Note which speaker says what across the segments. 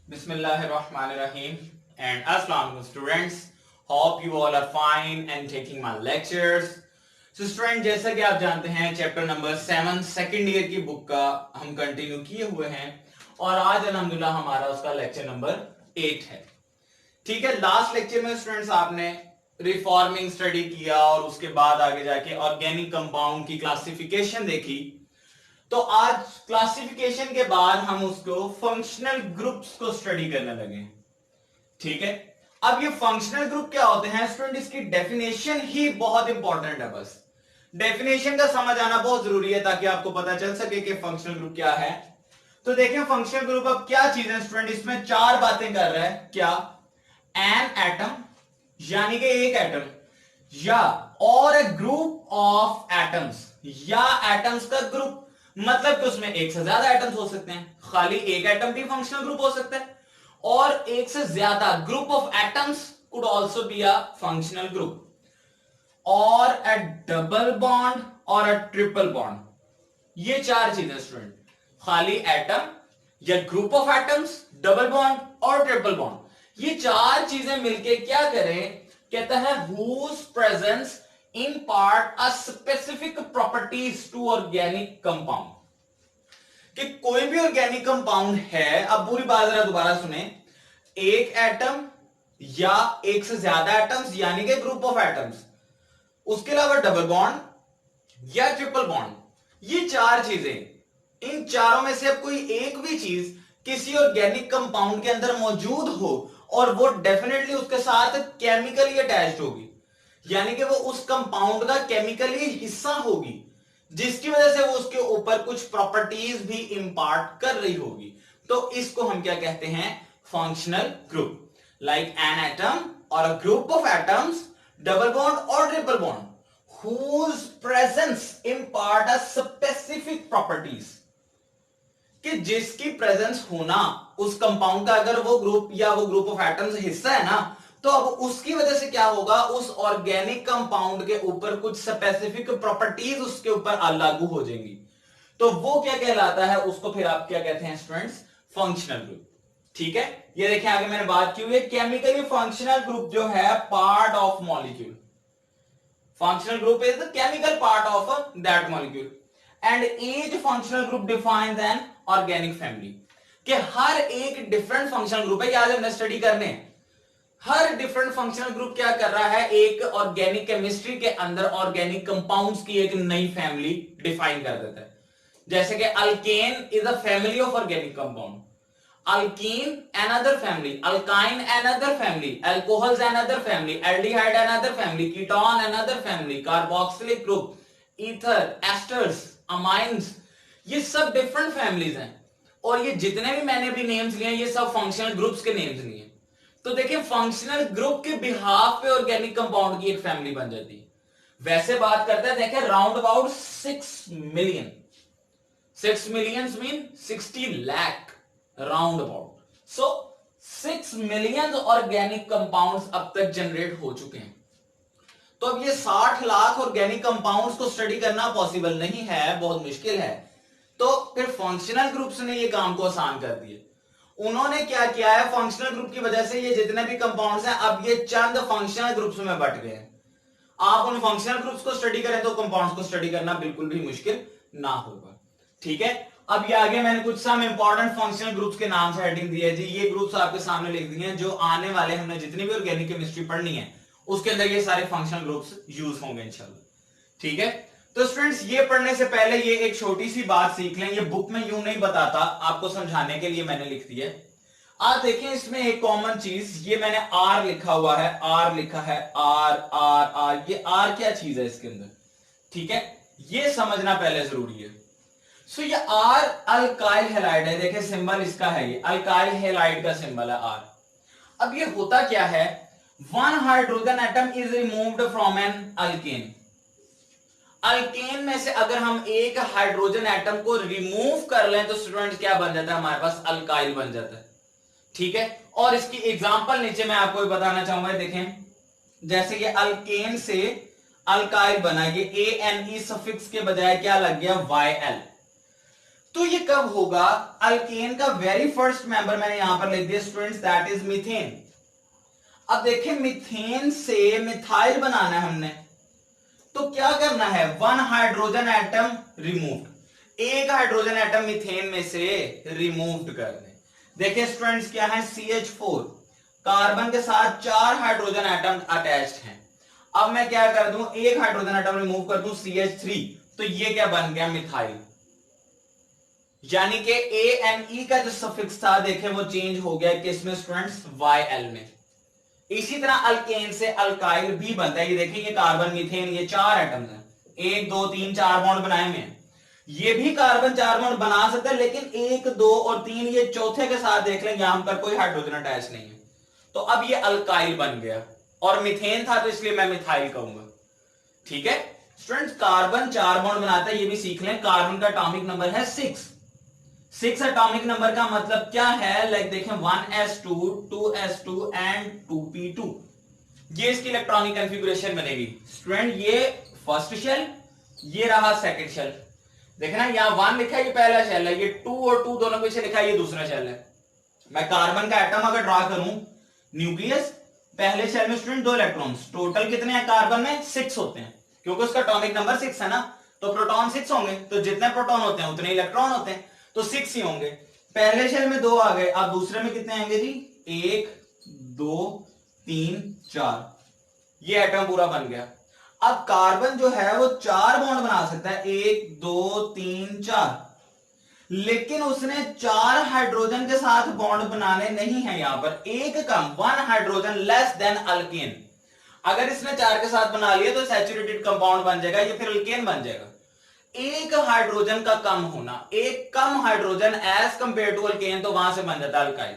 Speaker 1: Bismillahirrahmanirrahim and Assalamu alaikum students. Hope you all are fine and taking my lectures. So student, जैसा कि आप जानते हैं chapter number 7 second year की book का हम कंटिन्यू किए हुए हैं और आज अल्हम्दुलिल्लाह हमारा उसका लेक्चर नंबर 8 है। ठीक है, लास्ट लेक्चर में स्टूडेंट्स आपने रिफॉर्मिंग स्टडी किया और उसके बाद आगे जाके ऑर्गेनिक कंपाउंड की क्लासिफिकेशन देखी। तो आज क्लासिफिकेशन के बाद हम उसको फंक्शनल ग्रुप्स को स्टडी करने लगे। ठीक है, अब ये फंक्शनल ग्रुप क्या होते हैं स्टूडेंट, इसकी डेफिनेशन ही बहुत इंपॉर्टेंट है। बस डेफिनेशन का समझ आना बहुत जरूरी है ताकि आपको पता चल सके कि फंक्शनल ग्रुप क्या है। तो देखिए फंक्शनल ग्रुप अब क्या चीज है स्टूडेंट, इसमें चार बातें कर रहा है। क्या? एन एटम यानी कि एक एटम, या और ए ग्रुप ऑफ एटम्स या एटम्स का ग्रुप, मतलब कि उसमें एक से ज्यादा एटम्स हो सकते हैं। खाली एक एटम भी फंक्शनल ग्रुप हो सकता है और एक से ज्यादा group of atoms could also be a functional group, और अ डबल बॉन्ड और अ ट्रिपल बॉन्ड। ये चार चीजें स्टूडेंट, खाली एटम या group of atoms, double bond और ट्रिपल बॉन्ड, ये चार चीजें मिलके क्या करें, कहता है whose presence impart a specific properties to organic compound। कि कोई भी ऑर्गेनिक कंपाउंड है, अब पूरी बात जरा दोबारा सुने, एक एटम या एक से ज्यादा एटम्स यानी कि ग्रुप ऑफ एटम्स, उसके अलावा डबल बॉन्ड या ट्रिपल बॉन्ड, ये चार चीजें, इन चारों में से अब कोई एक भी चीज किसी ऑर्गेनिक कंपाउंड के अंदर मौजूद हो और वो डेफिनेटली उसके साथ केमिकली अटैच्ड होगी, यानी कि वो उस कंपाउंड का केमिकली हिस्सा होगी, जिसकी वजह से वो उसके ऊपर कुछ प्रॉपर्टीज भी इंपार्ट कर रही होगी, तो इसको हम क्या कहते हैं, functional group. Like an atom और a group of atoms, double bond और triple bond, whose presence impart a specific properties, कि जिसकी प्रेजेंस होना उस कंपाउंड का, अगर वो ग्रुप या वो ग्रुप ऑफ एटम्स हिस्सा है ना, तो अब उसकी वजह से क्या होगा, उस ऑर्गेनिक कंपाउंड के ऊपर कुछ स्पेसिफिक प्रॉपर्टीज उसके ऊपर लागू हो जाएंगी, तो वो क्या कहलाता है, उसको फिर आप क्या कहते हैं स्टूडेंट्स, फंक्शनल ग्रुप। ठीक है, ये देखें आगे मैंने बात की हुई है, केमिकली फंक्शनल ग्रुप जो है part of molecule, functional group is the chemical part of that molecule, and each functional group defines an organic family, कि हर एक डिफरेंट फंक्शनल ग्रुप है, आज हमने स्टडी करने, हर डिफरेंट फंक्शनल ग्रुप क्या कर रहा है, एक ऑर्गेनिक केमिस्ट्री के अंदर ऑर्गेनिक कंपाउंड्स की एक नई फैमिली डिफाइन कर देता है। जैसे कि alkane is a family of organic compound, alkene another family, alkyne another family, alcohols another family, aldehyde another family, ketone another family, carboxylic group, ether, esters, amines, ये सब डिफरेंट फैमिलीज हैं, और ये जितने भी मैंने भी नेम्स लिए ये सब फंक्शनल ग्रुप्स के नेम्स लिए। तो देखिए फंक्शनल ग्रुप के बिहाफ पे ऑर्गेनिक कंपाउंड की एक फैमिली बन जाती है। वैसे बात करते हैं, देखिए round about 6 million, 6 millions mean 60 lakh round about, so 6 million organic compounds अब तक जनरेट हो चुके हैं। तो अब ये 60 लाख ऑर्गेनिक कंपाउंड्स को स्टडी करना पॉसिबल नहीं है, बहुत मुश्किल है, तो फिर फंक्शनल ग्रुप्स ने ये काम को आसान कर दिया। उन्होंने क्या किया है, फंक्शनल ग्रुप की वजह से ये जितने भी कंपाउंड्स हैं अब ये चंद फंक्शनल ग्रुप्स में बट गए हैं। आप उन फंक्शनल ग्रुप्स को स्टडी करें तो कंपाउंड्स को स्टडी करना बिल्कुल भी मुश्किल ना होगा। ठीक है, अब ये आगे मैंने कुछ सम इंपॉर्टेंट फंक्शनल ग्रुप्स के नाम से हेडिंग दी है जी, ये ग्रुप्स आपके सामने लिख दिए हैं, जो आने वाले हमने जितनी भी ऑर्गेनिक केमिस्ट्री पढ़नी है उसके अंदर ये सारे फंक्शनल ग्रुप्स यूज होंगे इंशाल्लाह। ठीक है, तो स्टूडेंट्स ये पढ़ने से पहले ये एक छोटी सी बात सीख लें, ये बुक में यूं नहीं बताता, आपको समझाने के लिए मैंने लिख दी है। आप देखें इसमें एक कॉमन चीज, ये मैंने आर लिखा हुआ है, आर लिखा है, आर आर आर, ये आर क्या चीज है इसके अंदर, ठीक है, ये समझना पहले जरूरी है। सो ये आर अल्काइल हैलाइड है, देखें सिंबल इसका है, ये अल्काइल हैलाइड का सिंबल है आर। अब ये होता क्या है, one hydrogen atom is removed from an alkane, alkane में से अगर हम एक हाइड्रोजन एटम को रिमूव कर लें तो स्टूडेंट क्या बन जाता है, हमारे पास अल्काइल बन जाता है। ठीक है, और इसकी एग्जांपल नीचे मैं आपको बताना चाहूंगा, देखें जैसे ये अल्केन से अल्काइल बना, ये ए एन ई सफिक्स के बजाय क्या लग गया, वाई एल, तो ये कब होगा? अल्केन का वेरी फर्स्ट मेंबर मैंने यहां पर लिख दिया स्टूडेंट्स, दैट इज मीथेन। अब देखें, मीथेन से मिथाइल बनाना है हमने, तो क्या करना है? 1 हाइड्रोजन एटम रिमूव, एक हाइड्रोजन एटम मीथेन में से रिमूव कर दें। देखिए स्टूडेंट्स क्या है, CH4 कार्बन के साथ 4 हाइड्रोजन एटम अटैच्ड हैं। अब मैं क्या कर दूं, एक हाइड्रोजन एटम रिमूव कर दूं, CH3, तो ये क्या बन गया? मिथाइल। यानी कि ANE का जो सफिक्स था देखें वो चेंज हो गया किसमें स्टूडेंट्स? YL में। इसी तरह अल्केन से अल्काइल भी बनता है। ये देखिए, ये कार्बन मीथेन, ये 4 एटम्स हैं, 1 2 3 4 बॉन्ड बनाए हुए हैं। ये भी कार्बन 4 बॉन्ड बना सकता है, लेकिन 1 2 और 3 ये चौथे के साथ देख लें, यहां पर कोई हाइड्रोजन अटैच नहीं है, तो अब ये अल्काइल बन गया। और मीथेन था तो इसलिए मैं मिथाइल कहूंगा। ठीक है स्टूडेंट्स, कार्बन 4 बॉन्ड बनाता है, ये भी सीख लें। कार्बन का एटॉमिक नंबर है 6 एटॉमिक नंबर का मतलब क्या है? लाइक देखें, 1s2 2s2 एंड 2p2, ये इसकी इलेक्ट्रॉनिक कॉन्फ़िगरेशन बनेगी। स्टूडेंट ये फर्स्ट शेल, ये रहा सेकंड शेल। देखना यहां 1 लिखा है, ये पहला शेल है, ये 2 और 2 दोनों पीछे लिखा है, ये दूसरा शेल है। मैं कार्बन का एटम अगर ड्रा करूं, न्यूक्लियस, पहले शेल में स्टूडेंट 2 इलेक्ट्रॉन्स, टोटल कितने हैं कार्बन में? 6 होते हैं, क्योंकि उसका एटॉमिक नंबर 6 है ना, तो प्रोटॉन 6 होंगे, तो जितने प्रोटॉन होते हैं उतने इलेक्ट्रॉन होते हैं, तो 6 ही होंगे। पहले शेल में 2 आ गए, अब दूसरे में कितने आएंगे जी? 1 2 3 4, ये एटम पूरा बन गया। अब कार्बन जो है वो 4 बॉन्ड बना सकता है, 1 2 3 4, लेकिन उसने 4 हाइड्रोजन के साथ बॉन्ड बनाने नहीं है। यहां पर एक कम, 1 हाइड्रोजन लेस देन अल्केन। अगर इसने 4 के साथ बना लिया तो सैचुरेटेड कंपाउंड बन जाएगा, ये फिर अल्केन बन जाएगा। एक हाइड्रोजन का कम होना, एक कम hydrogen as compared to alkane, तो वहां से बन जाता है अल्काइल।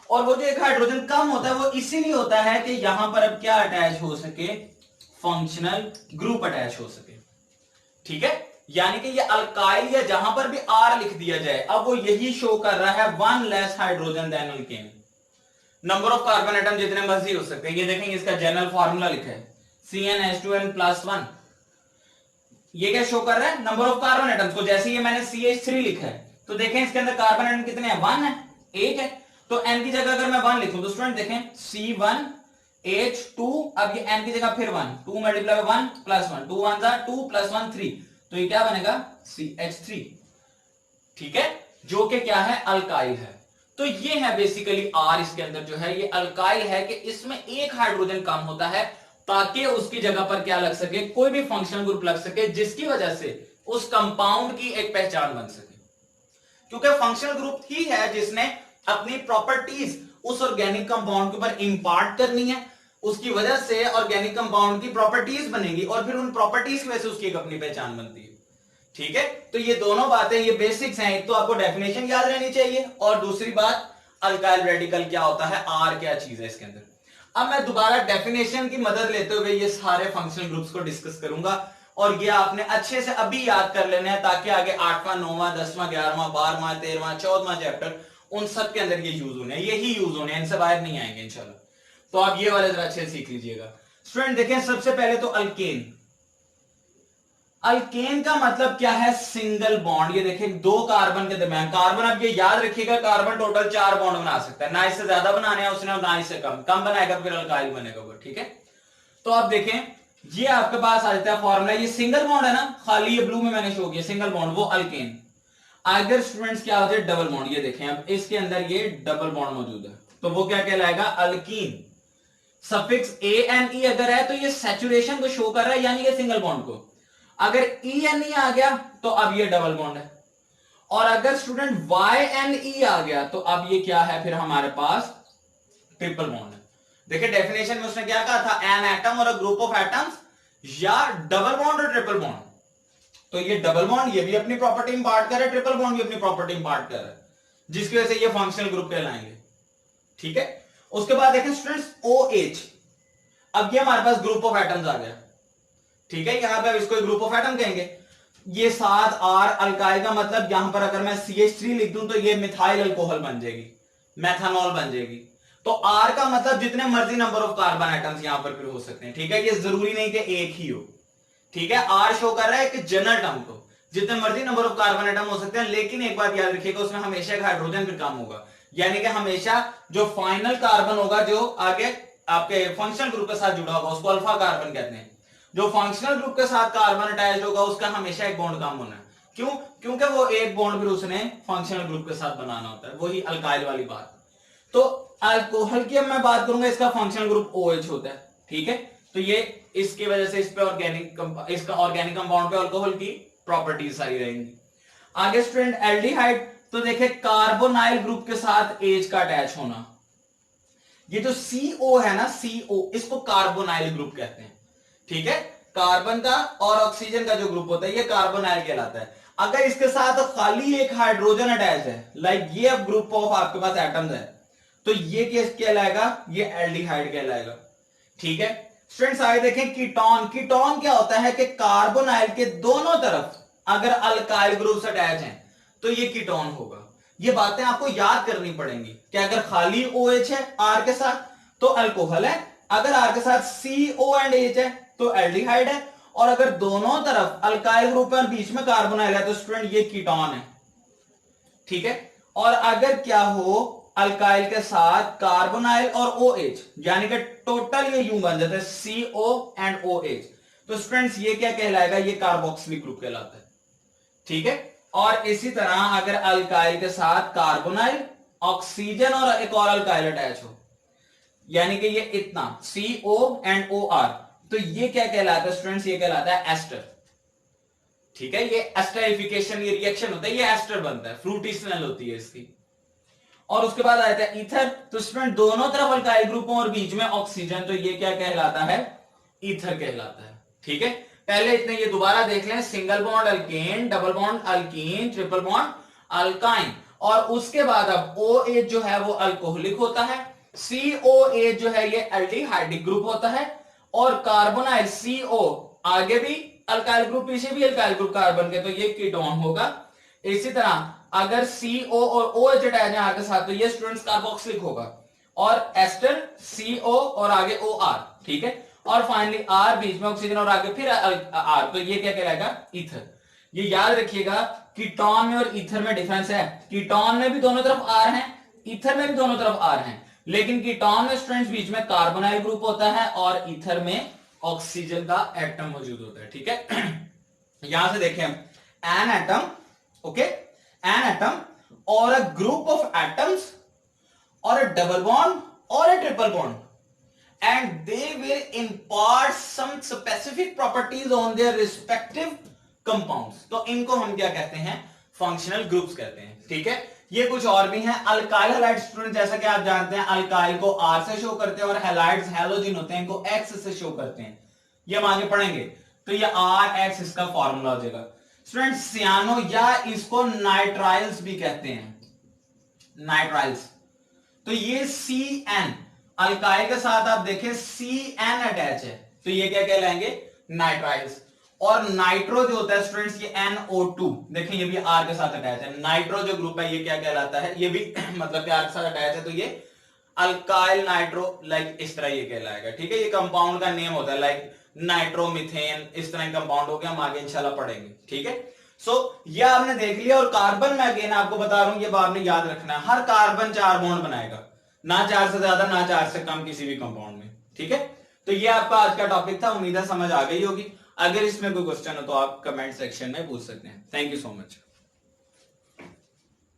Speaker 1: और वो जो एक हाइड्रोजन कम होता है वो इसीलिए होता है कि यहां पर अब क्या अटैच हो सके? फंक्शनल ग्रुप अटैच हो सके। ठीक है, यानी कि ये अल्काइल या जहां पर भी R लिख दिया जाए, अब वो यही शो कर रहा है 1 less hydrogen than alkane. Number of carbon atom जितने मर्जी हो सकते हैं। ये देखेंगे, इसका जनरल फार्मूला लिखा है CnH2n+1। ये क्या शो कर रहा है? नंबर ऑफ कार्बन एटम्स को। जैसे ये मैंने CH3 लिखा है, तो देखें इसके अंदर कार्बन एटम कितने हैं? 1 है, 1 है। तो n की जगह अगर मैं 1 लिखूं तो स्टूडेंट देखें, C1H2, अब ये n की जगह फिर 1, 2 मल्टीप्लाई 1 प्लस 1, 2 1 2 प्लस 1 3, तो ये क्या बनेगा? CH3। ठीक है, जो कि क्या है? अल्काइल है। तो ये है बेसिकली R इसके अंदर जो है, ये अल्काइल है कि इसमें एक हाइड्रोजन कम होता है, ताकि उसकी जगह पर क्या लग सके? कोई भी फंक्शनल ग्रुप लग सके, जिसकी वजह से उस कंपाउंड की एक पहचान बन सके। क्योंकि फंक्शनल ग्रुप ही है जिसने अपनी प्रॉपर्टीज उस ऑर्गेनिक कंपाउंड के ऊपर इंपार्ट करनी है, उसकी वजह से ऑर्गेनिक कंपाउंड की प्रॉपर्टीज बनेगी, और फिर उन प्रॉपर्टीज की वजह से उसकी एक अपनी पहचान बनती है। ठीक है, तो ये दोनों बातें, ये बेसिक्स हैं। एक तो आपको डेफिनेशन याद रहनी चाहिए, और दूसरी बात अल्काइल रेडिकल क्या होता है, R क्या चीज है इसके अंदर। अब मैं दोबारा डेफिनेशन की मदद लेते हुए ये सारे फंक्शनल ग्रुप्स को डिस्कस करूंगा, और ये आपने अच्छे से अभी याद कर लेना है, ताकि आगे 8वां 9वां 10वां 11वां 12वां 13वां 14वां चैप्टर, उन सब के अंदर ये यूज होने हैं, यही यूज होने हैं, इनसे बाहर नहीं आएंगे इंशाल्लाह। तो आप ये वाले जरा अच्छे से सीख लीजिएगा। स्टूडेंट देखें, सबसे पहले तो अल्केन। अल्केन का मतलब क्या है? Single bond. ये देखें, 2 कार्बन के दरमियान कार्बन, अब ये याद रखिएगा, कार्बन टोटल 4 बॉन्ड बना सकता है, ना इससे ज्यादा बनाने हैं उसने, ना इससे कम बनाएगा फिर अल्काइल बनेगा वो। ठीक है, तो अब देखें, ये आपके पास आ जाता है फॉर्मूला, ये सिंगल बॉन्ड है ना, खाली ये ब्लू में मैंने शो किया सिंगल बॉन्ड, वो अल्केन। अगर स्टूडेंट्स क्या होता है? Double bond. ये देखें, अब इसके अंदर ये डबल बॉन्ड मौजूद है, तो वो क्या कहलाएगा? अल्कीन। सफिक्स ANE अगर है तो ये सैचुरेशन को शो कर रहा है, यानी कि सिंगल बॉन्ड को। अगर ENE आ गया तो अब ये डबल बॉन्ड है, और अगर स्टूडेंट YNE आ गया तो अब ये क्या है? फिर हमारे पास ट्रिपल बॉन्ड है। देखिए डेफिनेशन में उसने क्या कहा था? एन एटम और अ ग्रुप ऑफ एटम्स, या डबल बॉन्ड और ट्रिपल बॉन्ड। तो ये डबल बॉन्ड ये भी अपनी प्रॉपर्टी इंपार्ट कर रहा है, ट्रिपल बॉन्ड भी अपनी प्रॉपर्टी इंपार्ट कर रहा है, जिसकी वजह से ये फंक्शनल ग्रुप कहलाएंगे। ठीक है, उसके बाद देखें स्टूडेंट्स OH। अब ये हमारे पास ग्रुप ऑफ एटम्स आ गया। ठीक है, यहां पे अब इसको ग्रुप ऑफ एटम कहेंगे। ये 7 R अल्काइल का मतलब, यहां पर अगर मैं CH3 लिख दूं तो ये मिथाइल अल्कोहल बन जाएगी, मैथनॉल बन जाएगी। तो R का मतलब जितने मर्जी नंबर ऑफ कार्बन एटम्स यहां पर फिर हो सकते हैं। ठीक है, ये जरूरी नहीं कि एक ही हो। ठीक है, R शो कर रहा है कि जनरल टर्म को, जितने मर्जी नंबर ऑफ कार्बन एटम हो सकते हैं, लेकिन एक बात याद रखिएगा, उसमें हमेशा एक हाइड्रोजन फिर काम होगा, यानी कि हमेशा जो फाइनल कार्बन होगा जो आगे आपके फंक्शनल ग्रुप के साथ जुड़ा होगा उसको अल्फा कार्बन कहते हैं। जो फंक्शनल ग्रुप के साथ कार्बन अटैच होगा उसका हमेशा एक बॉन्ड काम होना है। क्यों? क्योंकि वो एक बॉन्ड फिर उसने फंक्शनल ग्रुप के साथ बनाना होता है, वही अल्काइल वाली बात। तो अल्कोहल की अब मैं बात करूंगा, इसका फंक्शनल ग्रुप OH होता है, ठीक है। तो ये इसकी वजह से इस पे इसका ऑर्गेनिक कंपाउंड पे अल्कोहल की प्रॉपर्टीज सारी रहेंगी। आगे स्टूडेंट एल्डिहाइड, तो देखे कार्बोनाइल ग्रुप के साथ H का अटैच होना। ये जो CO है ना, CO, इसको कार्बोनाइल ग्रुप कहते हैं, ठीक है। कार्बन का और ऑक्सीजन का जो ग्रुप होता है ये कार्बोनाइल कहलाता है। अगर इसके साथ खाली एक हाइड्रोजन अटैच है, लाइक ये अब ग्रुप ऑफ आपके पास एटम्स है, तो ये केस कहलाएगा, ये एल्डिहाइड कहलाएगा, ठीक है। स्टूडेंट्स आगे देखें कीटोन। कीटोन क्या होता है कि कार्बोनाइल के दोनों तरफ अगर अल्काइल ग्रुप्स अटैच हैं तो ये कीटोन होगा। ये बातें आपको याद करनी पड़ेंगी कि अगर खाली OH है R के साथ तो अल्कोहल है, अगर R के साथ CO एंड H है तो एल्डिहाइड है, और अगर दोनों तरफ अल्काइल ग्रुप है और बीच में कार्बोनाइल है तो स्टूडेंट ये कीटोन है, ठीक है। और अगर क्या हो अल्काइल के साथ कार्बोनाइल और OH, यानी कि टोटल ये यूं बन जाता है CO एंड OH, तो स्टूडेंट्स ये क्या कहलाएगा, ये कार्बोक्सिलिक ग्रुप कहलाता है, ठीक है। और इसी तरह अगर अल्काइल के साथ कार्बोनाइल, ऑक्सीजन और एक और अल्काइल अटैच हो, यानी कि ये इतना CO एंड OR, तो ये क्या कहलाता है स्टूडेंट्स, ये कहलाता है एस्टर, ठीक है। ये एस्टरिफिकेशन, ये रिएक्शन होता है, ये एस्टर बनता है, फ्रूटी स्मेल होती है इसकी। और उसके बाद आता है ईथर, तो स्टूडेंट दोनों तरफ अल्काइल ग्रुप और बीच में ऑक्सीजन, तो ये क्या कहलाता है, ईथर कहलाता है, ठीक है। पहले इतने ये दोबारा देख लें, single bond alkane, double bond alkyne, triple bond alkyne, और उसके बाद अब OH जो है वो अल्कोहलिक होता है, COH जो है ये एल्डिहाइडिक ग्रुप होता है, और कार्बोनाइल CO आगे भी अल्काइल ग्रुप पीछे भी अल्काइल ग्रुप कार्बन के, तो ये कीटोन होगा। इसी तरह अगर CO और OH अटैच है R के साथ तो ये स्टूडेंट्स कार्बोक्सिलिक होगा, और एस्टर CO और आगे OR, ठीक है। और फाइनली R बीच में ऑक्सीजन और आगे फिर R, तो ये क्या कहलाएगा, ईथर। ये याद रखिएगा कीटोन में और ईथर में डिफरेंस है, कीटोन में भी दोनों तरफ R है, ईथर में भी दोनों तरफ R है, लेकिन कीटोन में स्टूडेंट्स बीच में कार्बोनाइल ग्रुप होता है और ईथर में ऑक्सीजन का एटम मौजूद होता है, ठीक है। यहां से देखें an atom, okay, N atom और अ ग्रुप ऑफ एटम्स और अ डबल बॉन्ड और a triple bond and they will impart some specific properties on their respective compounds, तो इनको हम क्या कहते हैं, फंक्शनल ग्रुप्स कहते हैं, ठीक है। ये कुछ और भी हैं, अल्काइल हैलाइड स्टूडेंट, जैसा कि आप जानते हैं अल्काइल को R से शो करते हैं और हैलाइड्स हैलोजिन होते हैं इनको X से शो करते हैं, ये हम आगे पढ़ेंगे। तो ये RX इसका फॉर्मूला हो जाएगा स्टूडेंट। सियानो या इसको नाइट्राइल्स भी कहते हैं, नाइट्राइल्स, तो ये CN अल्काइल के साथ आप देखें CN अटैच है, तो ये क्या कहलाएंगे, नाइट्राइल्स। और नाइट्रो जो होता है स्टूडेंट्स ये NO2, देखें ये भी R के साथ अटैच है, नाइट्रो जो ग्रुप है ये क्या कहलाता है, ये भी मतलब कि R के साथ अटैच है, तो ये अल्काइल नाइट्रो, लाइक इस तरह ये कहलाएगा, ठीक है। ये कंपाउंड का नेम होता है, लाइक नाइट्रोमिथेन, इस तरह कंपाउंड हो गया, हम आगे इंशाल्लाह पढ़ेंगे, ठीक है। सो ये आपने देख लिया। और कार्बन में अगेन आपको बता रहा हूं, ये आपने याद रखना है, हर कार्बन 4 बॉन्ड बनाएगा, ना 4 से ज्यादा ना 4 से कम किसी भी कंपाउंड में, ठीक है। तो ये आपका आज का टॉपिक था, उम्मीद है समझ आ गई होगी। अगर इसमें कोई क्वेश्चन हो तो आप कमेंट सेक्शन में पूछ सकते हैं। Thank you so much.